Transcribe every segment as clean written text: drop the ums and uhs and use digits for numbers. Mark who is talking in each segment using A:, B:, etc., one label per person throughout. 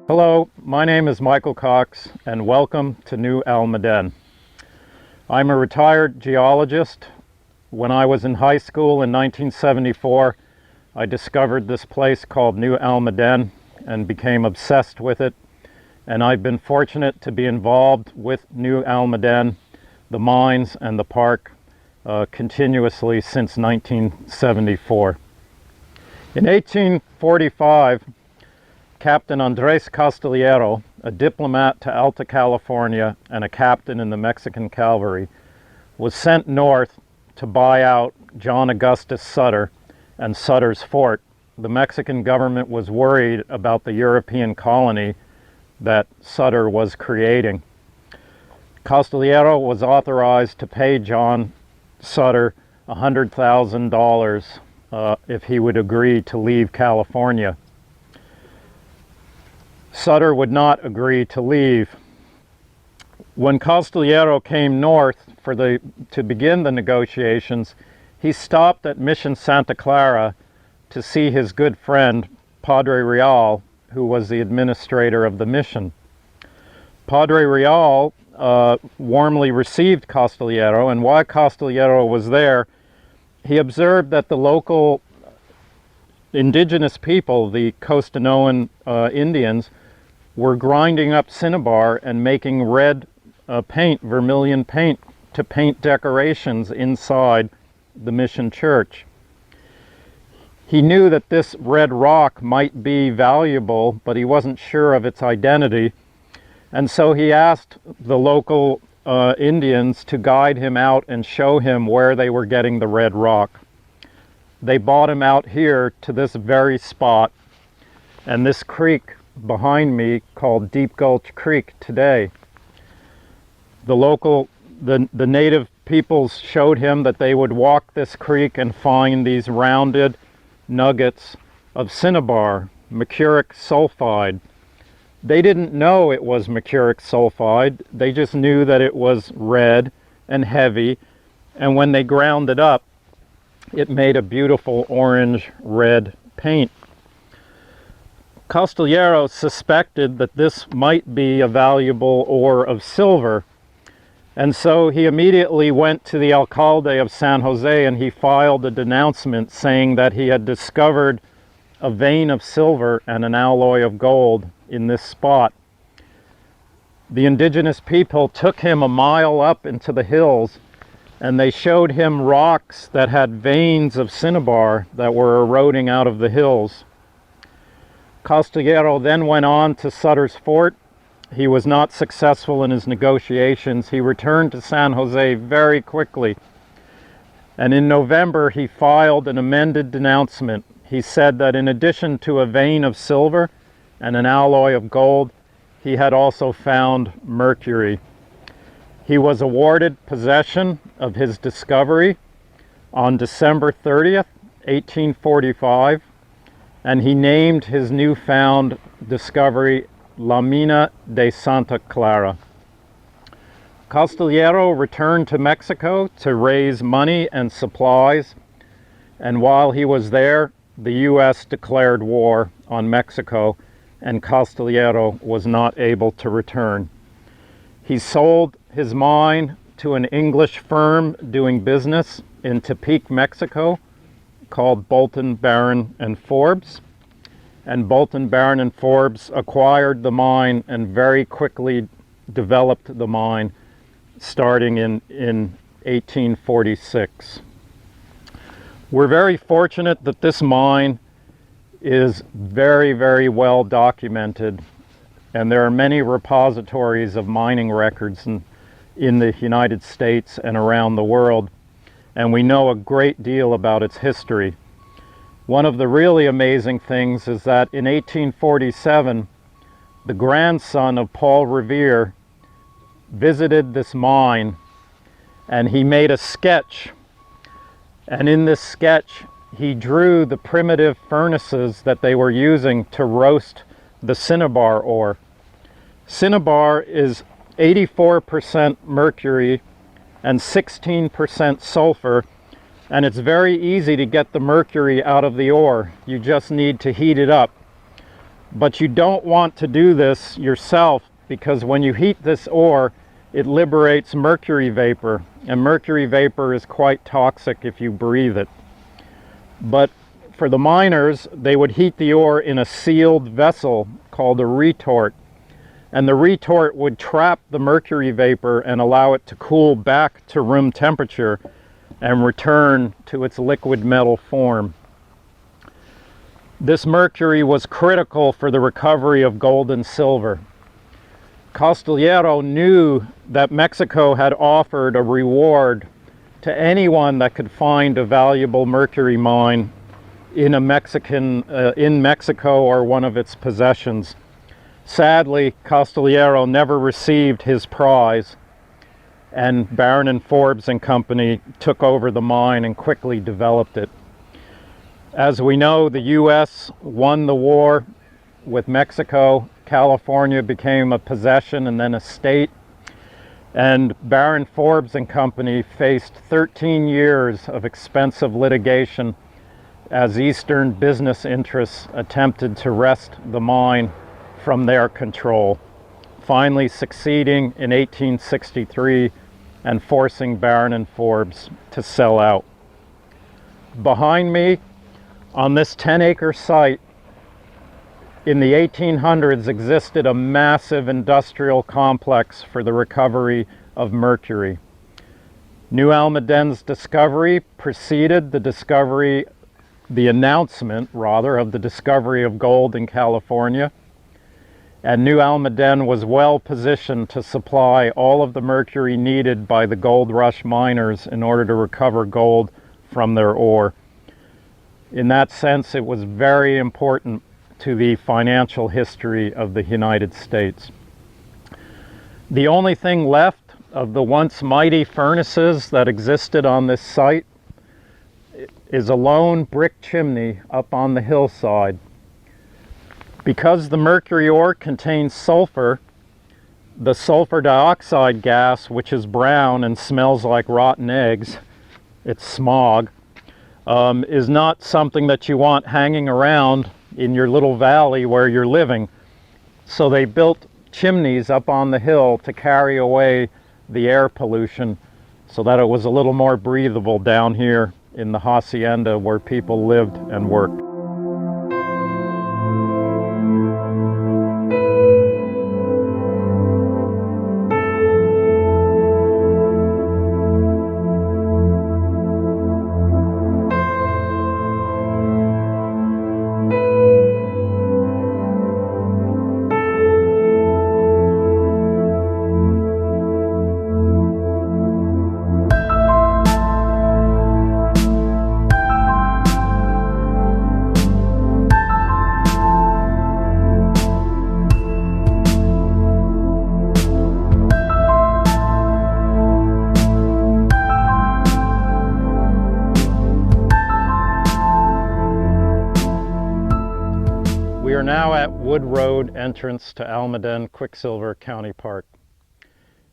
A: Hello, my name is Michael Cox and welcome to New Almaden. I'm a retired geologist. When I was in high school in 1974, I discovered this place called New Almaden and became obsessed with it. And I've been fortunate to be involved with New Almaden, the mines and the park continuously since 1974. In 1845, Captain Andres Castillero, a diplomat to Alta California and a captain in the Mexican cavalry, was sent north to buy out John Augustus Sutter and Sutter's fort. The Mexican government was worried about the European colony that Sutter was creating. Castillero was authorized to pay John Sutter $100,000 if he would agree to leave California. Sutter would not agree to leave. When Castillero came north to begin the negotiations, he stopped at Mission Santa Clara to see his good friend, Padre Real, who was the administrator of the mission. Padre Real warmly received Castillero, and while Castillero was there, he observed that the local indigenous people, the Costanoan Indians, were grinding up cinnabar and making red paint, vermilion paint, to paint decorations inside the mission church. He knew that this red rock might be valuable, but he wasn't sure of its identity, and so he asked the local Indians to guide him out and show him where they were getting the red rock. They brought him out here to this very spot, and this creek behind me called Deep Gulch Creek today. The native peoples showed him that they would walk this creek and find these rounded nuggets of cinnabar, mercuric sulfide. They didn't know it was mercuric sulfide, they just knew that it was red and heavy, and when they ground it up, it made a beautiful orange-red paint. Castillero suspected that this might be a valuable ore of silver, and so he immediately went to the alcalde of San Jose and he filed a denouncement saying that he had discovered a vein of silver and an alloy of gold in this spot. The indigenous people took him a mile up into the hills and they showed him rocks that had veins of cinnabar that were eroding out of the hills. Castillero then went on to Sutter's fort. He was not successful in his negotiations. He returned to San Jose very quickly. And in November, he filed an amended denouncement. He said that in addition to a vein of silver and an alloy of gold, he had also found mercury. He was awarded possession of his discovery on December 30th, 1845. And he named his newfound discovery La Mina de Santa Clara. Castillero returned to Mexico to raise money and supplies, and while he was there, the U.S. declared war on Mexico, and Castillero was not able to return. He sold his mine to an English firm doing business in Tepic, Mexico, called Bolton, Barron and Forbes, and Bolton, Barron and Forbes acquired the mine and very quickly developed the mine starting in 1846. We're very fortunate that this mine is very, very well documented, and there are many repositories of mining records in the United States and around the world, and we know a great deal about its history. One of the really amazing things is that in 1847, the grandson of Paul Revere visited this mine and he made a sketch. And in this sketch, he drew the primitive furnaces that they were using to roast the cinnabar ore. Cinnabar is 84% mercury and 16% sulfur, and it's very easy to get the mercury out of the ore. You just need to heat it up. But you don't want to do this yourself, because when you heat this ore, it liberates mercury vapor, and mercury vapor is quite toxic if you breathe it. But for the miners, they would heat the ore in a sealed vessel called a retort, and the retort would trap the mercury vapor and allow it to cool back to room temperature and return to its liquid metal form. This mercury was critical for the recovery of gold and silver. Costillero knew that Mexico had offered a reward to anyone that could find a valuable mercury mine in Mexico or one of its possessions. Sadly, Costillero never received his prize, and Barron and Forbes and Company took over the mine and quickly developed it. As we know, the U.S. won the war with Mexico. California became a possession and then a state. And Barron, Forbes and Company faced 13 years of expensive litigation as Eastern business interests attempted to wrest the mine from their control, finally succeeding in 1863 and forcing Barron and Forbes to sell out. Behind me, on this 10-acre site, in the 1800s existed a massive industrial complex for the recovery of mercury. New Almaden's discovery preceded the announcement of the discovery of gold in California, and New Almaden was well positioned to supply all of the mercury needed by the gold rush miners in order to recover gold from their ore. In that sense, it was very important to the financial history of the United States. The only thing left of the once mighty furnaces that existed on this site is a lone brick chimney up on the hillside. Because the mercury ore contains sulfur, the sulfur dioxide gas, which is brown and smells like rotten eggs, it's smog, is not something that you want hanging around in your little valley where you're living. So they built chimneys up on the hill to carry away the air pollution so that it was a little more breathable down here in the hacienda where people lived and worked. We are now at Wood Road entrance to Almaden, Quicksilver County Park.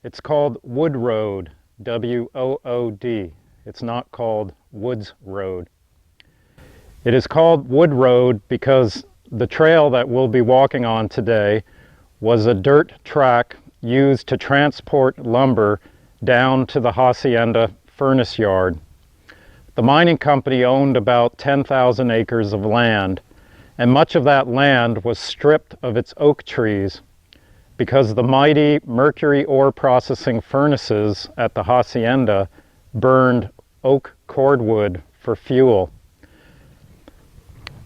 A: It's called Wood Road, W-O-O-D. It's not called Woods Road. It is called Wood Road because the trail that we'll be walking on today was a dirt track used to transport lumber down to the hacienda furnace yard. The mining company owned about 10,000 acres of land, and much of that land was stripped of its oak trees because the mighty mercury ore processing furnaces at the hacienda burned oak cordwood for fuel.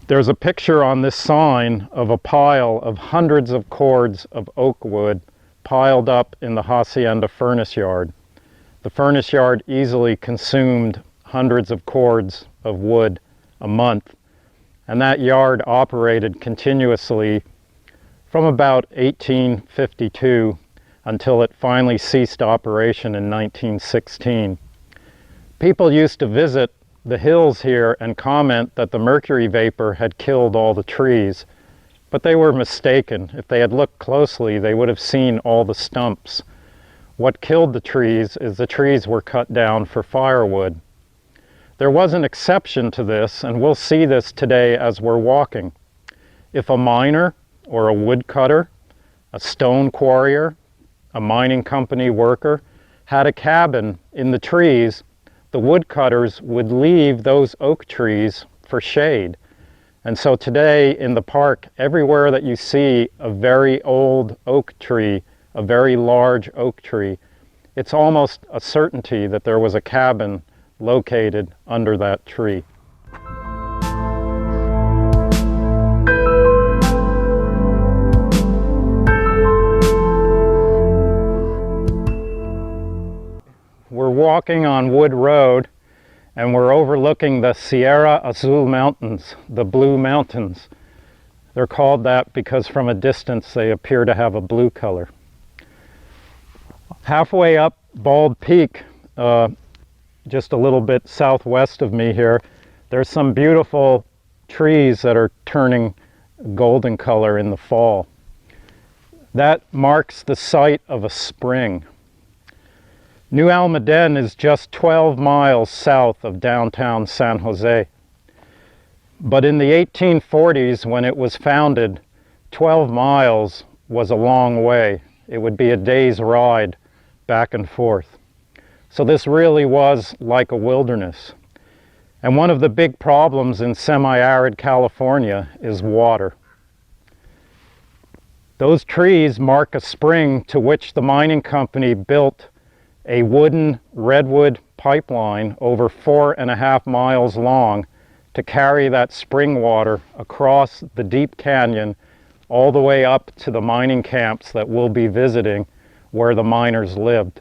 A: There's a picture on this sign of a pile of hundreds of cords of oak wood piled up in the hacienda furnace yard. The furnace yard easily consumed hundreds of cords of wood a month, and that yard operated continuously from about 1852 until it finally ceased operation in 1916. People used to visit the hills here and comment that the mercury vapor had killed all the trees, but they were mistaken. If they had looked closely, they would have seen all the stumps. What killed the trees is the trees were cut down for firewood. There was an exception to this, and we'll see this today as we're walking. If a miner or a woodcutter, a stone quarrier, a mining company worker, had a cabin in the trees, the woodcutters would leave those oak trees for shade. And so today in the park, everywhere that you see a very old oak tree, a very large oak tree, it's almost a certainty that there was a cabin located under that tree. We're walking on Wood Road and we're overlooking the Sierra Azul Mountains, the Blue Mountains. They're called that because from a distance they appear to have a blue color. Halfway up Bald Peak, just a little bit southwest of me here, there's some beautiful trees that are turning golden color in the fall. That marks the site of a spring. New Almaden is just 12 miles south of downtown San Jose. But in the 1840s, when it was founded, 12 miles was a long way. It would be a day's ride back and forth. So this really was like a wilderness. And one of the big problems in semi-arid California is water. Those trees mark a spring to which the mining company built a wooden redwood pipeline over 4.5 miles long to carry that spring water across the deep canyon all the way up to the mining camps that we'll be visiting where the miners lived.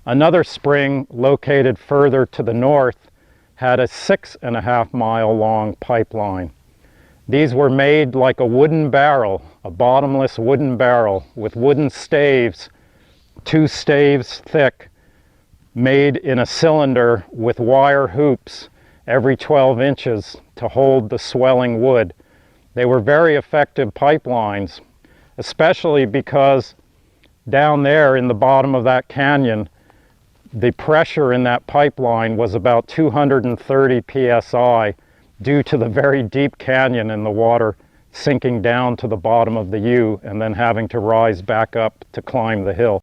A: Another spring located further to the north had a 6.5 mile long pipeline. These were made like a wooden barrel, a bottomless wooden barrel with wooden staves, 2 staves thick, made in a cylinder with wire hoops every 12 inches to hold the swelling wood. They were very effective pipelines, especially because down there in the bottom of that canyon, the pressure in that pipeline was about 230 psi due to the very deep canyon and the water sinking down to the bottom of the U and then having to rise back up to climb the hill.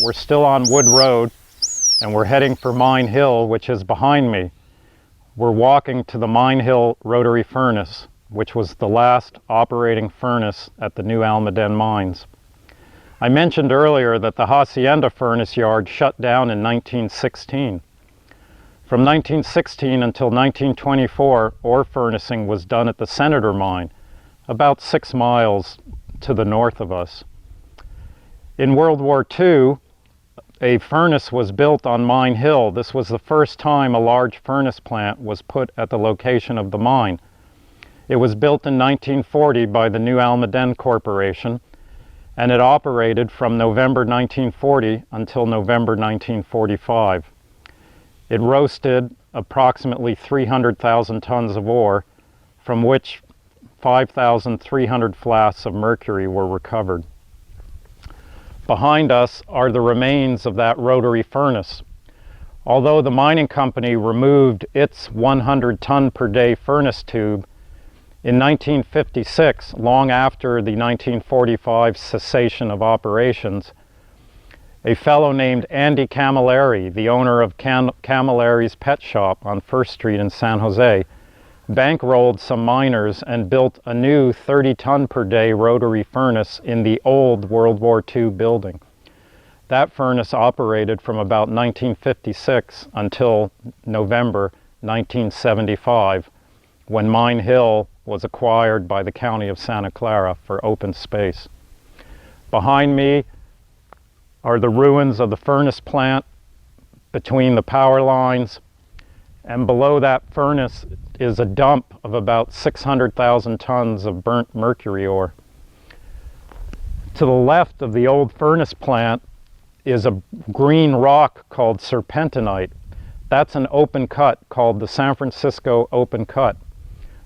A: We're still on Wood Road and we're heading for Mine Hill, which is behind me. We're walking to the Mine Hill rotary furnace, which was the last operating furnace at the New Almaden mines. I mentioned earlier that the Hacienda furnace yard shut down in 1916. From 1916 until 1924, ore furnacing was done at the Senator mine, about 6 miles to the north of us. In World War II, a furnace was built on Mine Hill. This was the first time a large furnace plant was put at the location of the mine. It was built in 1940 by the New Almaden Corporation, and it operated from November 1940 until November 1945. It roasted approximately 300,000 tons of ore, from which 5,300 flasks of mercury were recovered. Behind us are the remains of that rotary furnace. Although the mining company removed its 100-ton per day furnace tube, in 1956, long after the 1945 cessation of operations, a fellow named Andy Camilleri, the owner of Camilleri's Pet Shop on First Street in San Jose, bankrolled some miners and built a new 30-ton per day rotary furnace in the old World War II building. That furnace operated from about 1956 until November 1975, when Mine Hill was acquired by the County of Santa Clara for open space. Behind me are the ruins of the furnace plant between the power lines. and below that furnace is a dump of about 600,000 tons of burnt mercury ore. To the left of the old furnace plant is a green rock called serpentinite. That's an open cut called the San Francisco Open Cut,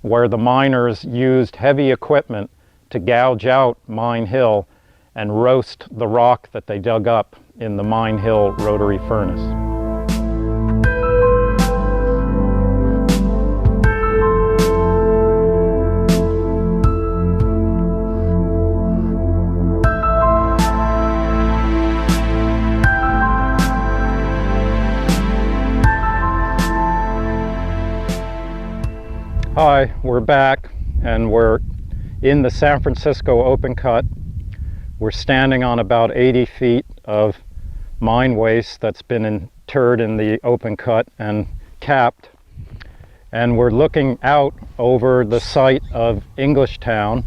A: where the miners used heavy equipment to gouge out Mine Hill and roast the rock that they dug up in the Mine Hill rotary furnace. Hi, we're back and we're in the San Francisco Open Cut. We're standing on about 80 feet of mine waste that's been interred in the open cut and capped. And we're looking out over the site of Englishtown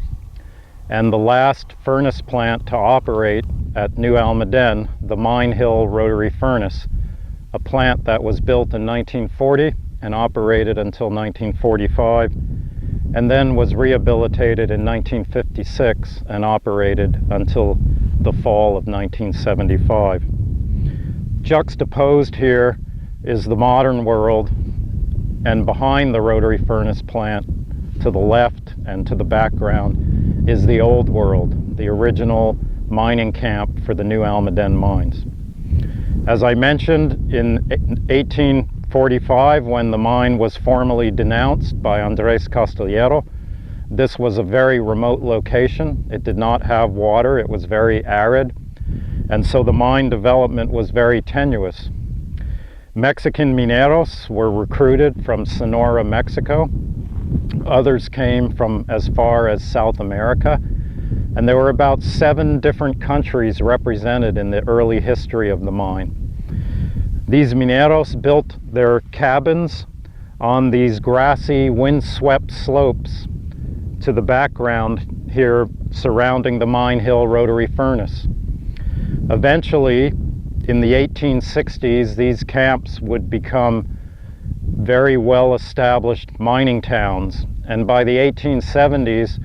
A: and the last furnace plant to operate at New Almaden, the Mine Hill Rotary Furnace, a plant that was built in 1940 and operated until 1945, and then was rehabilitated in 1956 and operated until the fall of 1975. Juxtaposed here is the modern world, and behind the rotary furnace plant, to the left and to the background, is the old world, the original mining camp for the New Almaden mines. As I mentioned, in 1845, when the mine was formally denounced by Andres Castillero, this was a very remote location. It did not have water, it was very arid, and so the mine development was very tenuous. Mexican mineros were recruited from Sonora, Mexico. Others came from as far as South America, and there were about 7 different countries represented in the early history of the mine. These mineros built their cabins on these grassy, windswept slopes to the background here surrounding the Mine Hill rotary furnace. Eventually, in the 1860s, these camps would become very well-established mining towns, and by the 1870s,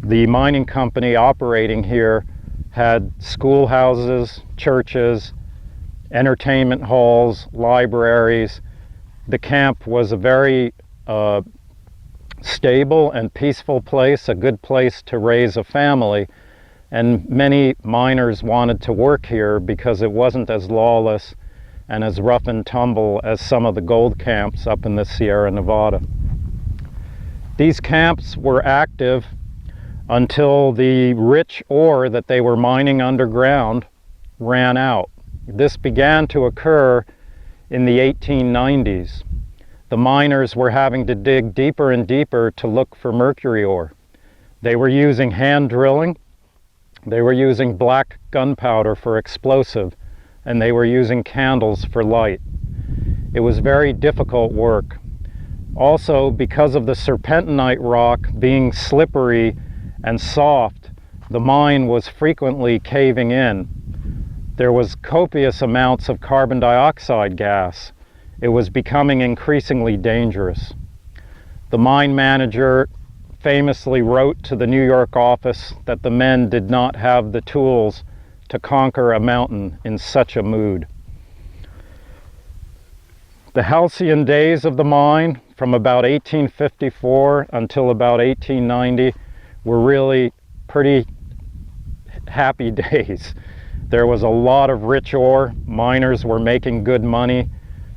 A: the mining company operating here had schoolhouses, churches, entertainment halls, libraries. The camp was a very stable and peaceful place, a good place to raise a family, and many miners wanted to work here because it wasn't as lawless and as rough and tumble as some of the gold camps up in the Sierra Nevada. These camps were active until the rich ore that they were mining underground ran out. This began to occur in the 1890s. The miners were having to dig deeper and deeper to look for mercury ore. They were using hand drilling, they were using black gunpowder for explosive, and they were using candles for light. It was very difficult work. Also, because of the serpentinite rock being slippery and soft, the mine was frequently caving in. There was copious amounts of carbon dioxide gas. It was becoming increasingly dangerous. The mine manager famously wrote to the New York office that the men did not have the tools to conquer a mountain in such a mood. The halcyon days of the mine, from about 1854 until about 1890, were really pretty happy days. There was a lot of rich ore. Miners were making good money.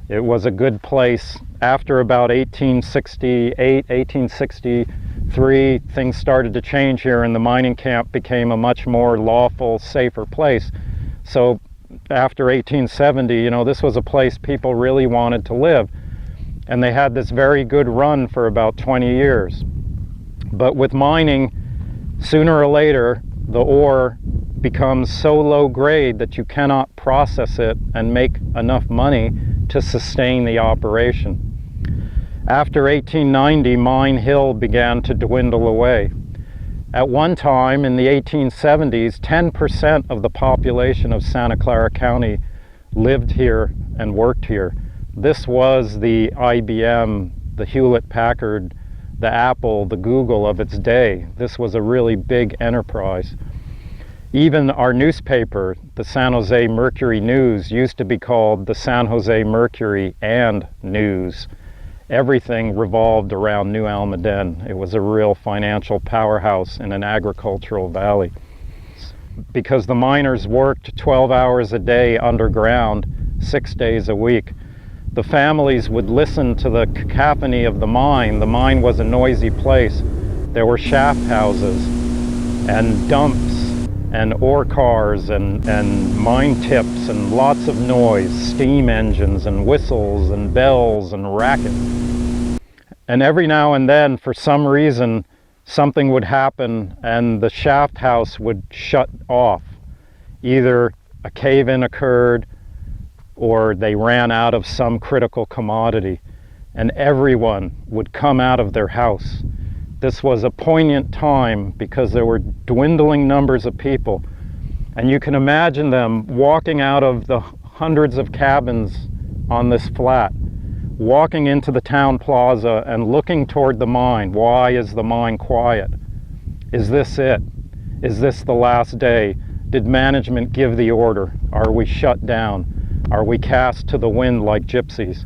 A: It was a good place. After about 1868, 1863, things started to change here and the mining camp became a much more lawful, safer place. So after 1870, this was a place people really wanted to live. And they had this very good run for about 20 years. But with mining, sooner or later, the ore becomes so low grade that you cannot process it and make enough money to sustain the operation. After 1890, Mine Hill began to dwindle away. At one time in the 1870s, 10% of the population of Santa Clara County lived here and worked here. This was the IBM, the Hewlett-Packard, the Apple, the Google of its day. This was a really big enterprise. Even our newspaper, the San Jose Mercury News, used to be called the San Jose Mercury and News. Everything revolved around New Almaden. It was a real financial powerhouse in an agricultural valley. Because the miners worked 12 hours a day underground, 6 days a week, the families would listen to the cacophony of the mine. The mine was a noisy place. There were shaft houses and dumps and ore cars and mine tips and lots of noise, steam engines and whistles and bells and racket. And every now and then, for some reason, something would happen and the shaft house would shut off. Either a cave-in occurred or they ran out of some critical commodity, and everyone would come out of their house. This was a poignant time because there were dwindling numbers of people, and you can imagine them walking out of the hundreds of cabins on this flat, walking into the town plaza and looking toward the mine. Why is the mine quiet? Is this it? Is this the last day? Did management give the order? Are we shut down? Are we cast to the wind like gypsies?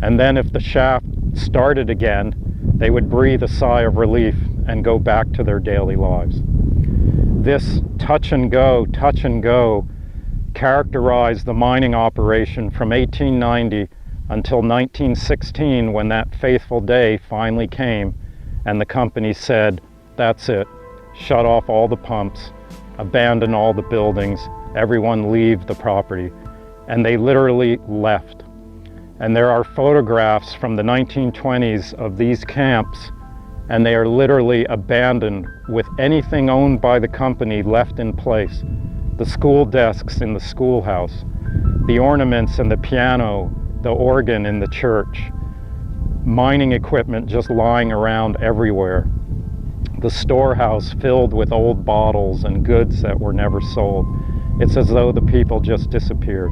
A: And then if the shaft started again, they would breathe a sigh of relief and go back to their daily lives. This touch and go characterized the mining operation from 1890 until 1916, when that faithful day finally came and the company said, that's it, shut off all the pumps, abandon all the buildings, everyone leave the property. And they literally left. And there are photographs from the 1920s of these camps, and they are literally abandoned with anything owned by the company left in place. The school desks in the schoolhouse, the ornaments and the piano, the organ in the church, mining equipment just lying around everywhere, the storehouse filled with old bottles and goods that were never sold. It's as though the people just disappeared.